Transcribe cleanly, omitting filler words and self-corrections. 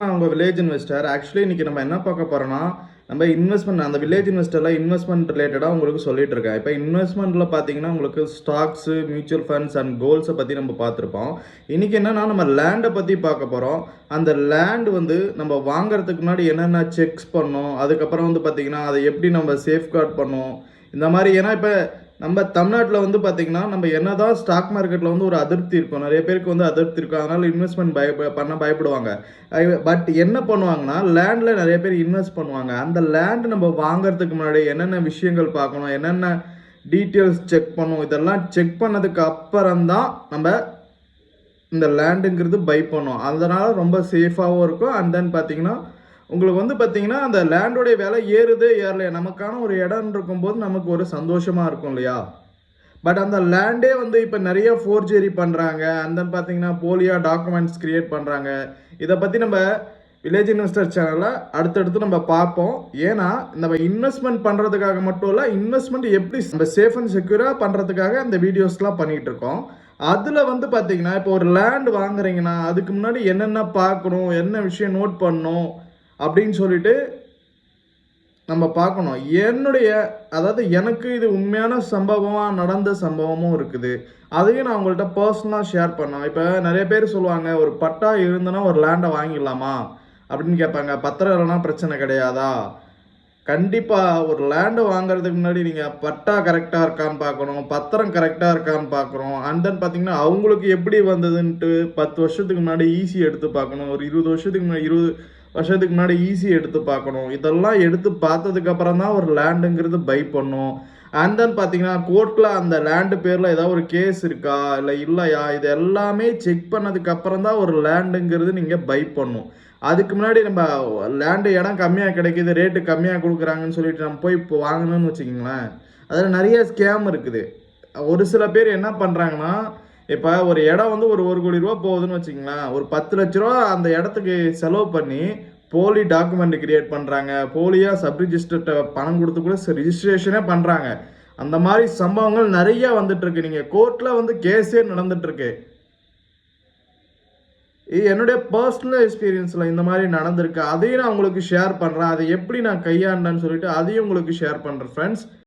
அவங்க village investor. Actually இன்னைக்கு நம்ம என்ன பார்க்க போறோம்னா, நம்ம இன்வெஸ்ட்மென்ட் அந்த வில்லேஜ் இன்வெஸ்டர்ல இன்வெஸ்ட்மென்ட் ரிலேட்டடா உங்களுக்கு சொல்லிட்டு இருக்கேன். இப்ப இன்வெஸ்ட்மென்ட்ல பார்த்தீங்கன்னா, உங்களுக்கு ஸ்டாக்ஸ், மியூச்சுவல் ஃபண்ட்ஸ் அண்ட் கோல்ட்ஸ பத்தி நம்ம பார்த்திருப்போம். இன்னைக்கு என்னன்னா, நம்ம லேண்ட பத்தி பார்க்க போறோம். அந்த லேண்ட் வந்து நம்ம வாங்குறதுக்கு முன்னாடி என்னென்ன செக்ஸ் பண்ணணும், அதுக்கப்புறம் வந்து பார்த்தீங்கன்னா, அதை எப்படி நம்ம சேஃப்கார்ட் பண்ணணும். இந்த மாரி ஏன்னா இப்ப நம்ம தமிழ்நாட்டுல வந்து பார்த்தீங்கன்னா, நம்ம என்னதான் ஸ்டாக் மார்க்கெட்ல வந்து ஒரு அதிருப்தி இருக்கும். நெறைய பேருக்கு வந்து அதிருப்தி இருக்கும். அதனால இன்வெஸ்ட்மென்ட் பண்ண பயப்படுவாங்க. பட் என்ன பண்ணுவாங்கன்னா, லேண்ட்ல நெறைய பேர் இன்வெஸ்ட் பண்ணுவாங்க. அந்த லேண்ட் நம்ம வாங்குறதுக்கு முன்னாடி என்னென்ன விஷயங்கள் பார்க்கணும், என்னென்ன டீட்டெயில்ஸ் செக் பண்ணணும், இதெல்லாம் செக் பண்ணதுக்கு அப்புறம் தான் நம்ம இந்த லேண்டுங்கிறது பை பண்ணணும். அதனால ரொம்ப சேஃபாவும் இருக்கும். அண்ட் தென் பார்த்தீங்கன்னா, உங்களுக்கு வந்து பார்த்தீங்கன்னா, அந்த லேண்டோடைய விலை ஏறுது, ஏறலையா நமக்கான ஒரு இடம் இருக்கும்போது நமக்கு ஒரு சந்தோஷமா இருக்கும் இல்லையா? பட் அந்த லேண்டே வந்து இப்ப நெறைய ஃபோர்ஜரி பண்றாங்க. அண்ட் தென் பார்த்தீங்கன்னா, போலியா டாக்குமெண்ட்ஸ் கிரியேட் பண்றாங்க. இத பத்தி நம்ம வில்லேஜ் இன்வெஸ்டர் சேனல்ல அடுத்தடுத்து நம்ம பார்ப்போம். ஏன்னா, நம்ம இன்வெஸ்ட்மென்ட் பண்றதுக்காக மட்டும் இல்ல, இன்வெஸ்ட்மென்ட் எப்படி நம்ம சேஃப் அண்ட் செக்யூரா பண்றதுக்காக இந்த வீடியோஸ்லாம் பண்ணிட்டு இருக்கோம். அதுல வந்து பார்த்தீங்கன்னா, இப்போ ஒரு லேண்ட் வாங்குறீங்கன்னா, அதுக்கு முன்னாடி என்னென்ன பார்க்கணும், என்ன விஷயம் நோட் பண்ணணும் அப்படின்னு சொல்லிட்டு நம்ம பார்க்கணும். அதாவது எனக்கு இது உண்மையான சம்பவமா நடந்த சம்பவமும் இருக்குது. அதையும் நான் உங்கள்ட்ட பெர்சனலா ஷேர் பண்ணேன். இப்ப நெறைய பேர் சொல்லுவாங்க, "ஒரு பட்டா இருந்தனா ஒரு லேண்ட வாங்கிடலாமா?" அப்படின்னு கேட்பாங்க. "பத்திரம் இல்லன்னா பிரச்சனை கிடையாதா?" கண்டிப்பா ஒரு லேண்ட் வாங்குறதுக்கு முன்னாடி நீங்க பட்டா கரெக்ட்டா இருக்கான்னு பார்க்கணும். பத்திரம் கரெக்ட்டா இருக்கான்னு பார்க்கணும். அண்ட் தென் பார்த்தீங்கன்னா, அவங்களுக்கு எப்படி வந்ததுன்ட்டு 10 வருஷத்துக்கு முன்னாடி ஈசி எடுத்து பார்க்கணும். ஒரு 20 வருஷத்துக்கு முன்னாடி 20 வருஷத்துக்கு முன்னாடி ஈசி எடுத்து பார்க்கணும். இதெல்லாம் எடுத்து பார்த்ததுக்கு அப்புறம் தான் ஒரு லேண்டுங்கிறது பை பண்ணும். அண்ட் தென் பார்த்தீங்கன்னா, கோர்ட்ல அந்த லேண்ட் பேர்ல ஏதாவது ஒரு கேஸ் இருக்கா? இல்லையா? இது எல்லாமே செக் பண்ணதுக்கு அப்புறம் தான் ஒரு லேண்டுங்கிறது நீங்க பை பண்ணும். அதுக்கு முன்னாடி நம்ம லேண்ட் இடம் கம்மியா கிடைக்குது, ரேட் கம்மியா குடுக்குறாங்கன்னு சொல்லிட்டு நம்ம போய் இப்போ வாங்கணும்னு வச்சுக்கங்களேன், அதுல நெறைய ஸ்கேம் இருக்குது. ஒரு சில பேர் என்ன பண்றாங்கன்னா, இப்ப ஒரு இடம் வந்து ஒரு ரூ. 1,00,00,000 போகுதுன்னு வச்சுக்கங்களேன், ஒரு ரூ. 10,00,000 அந்த இடத்துக்கு செலவு பண்ணி, போலி டாக்குமெண்ட் கிரியேட் பண்றாங்க. போலியா சப் ரிஜிஸ்டர்ட்ட பணம் குடுத்து கூட ரிஜிஸ்ட்ரேஷனே பண்றாங்க. அந்த மாரி சம்பவங்கள் நெறைய வந்துட்டு இருக்கு. நீங்க கோர்ட்ல வந்து கேஸே நடந்துட்டு இருக்கு. இது என்னுடைய பர்சனல் எக்ஸ்பீரியன்ஸ்ல இந்த மாரி நடந்திருக்கு. அதையும் நான் உங்களுக்கு ஷேர் பண்றேன். அதை எப்படி நான் கையாண்டேன்னு சொல்லிட்டு அதையும் உங்களுக்கு ஷேர் பண்றேன் ஃபிரெண்ட்ஸ்.